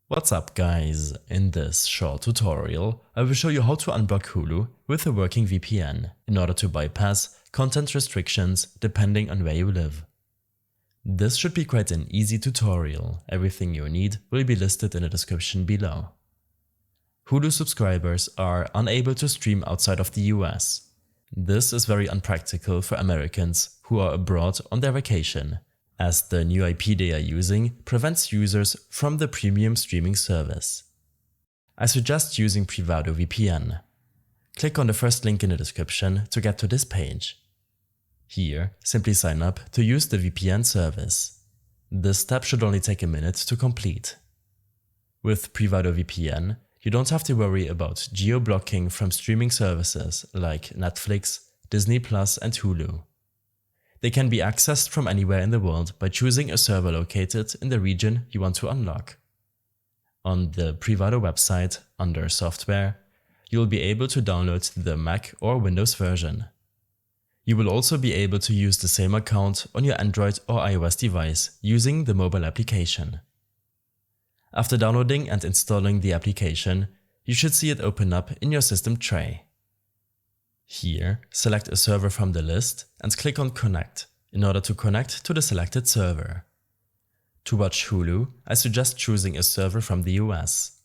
What's up guys, in this short tutorial I will show you how to unblock Hulu with a working VPN in order to bypass content restrictions depending on where you live. This should be quite an easy tutorial, everything you need will be listed in the description below. Hulu subscribers are unable to stream outside of the US. This is very unpractical for Americans who are abroad on their vacation, as the new IP they are using prevents users from the premium streaming service. I suggest using Privado VPN. Click on the first link in the description to get to this page. Here, simply sign up to use the VPN service. This step should only take a minute to complete. With Privado VPN, you don't have to worry about geo-blocking from streaming services like Netflix, Disney Plus and Hulu. They can be accessed from anywhere in the world by choosing a server located in the region you want to unlock. On the Privado website, under Software, you will be able to download the Mac or Windows version. You will also be able to use the same account on your Android or iOS device using the mobile application. After downloading and installing the application, you should see it open up in your system tray. Here, select a server from the list and click on Connect in order to connect to the selected server. To watch Hulu, I suggest choosing a server from the US.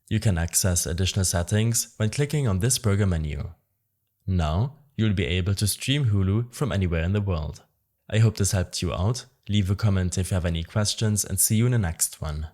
You can access additional settings when clicking on this burger menu. Now, you'll be able to stream Hulu from anywhere in the world. I hope this helped you out. Leave a comment if you have any questions and see you in the next one.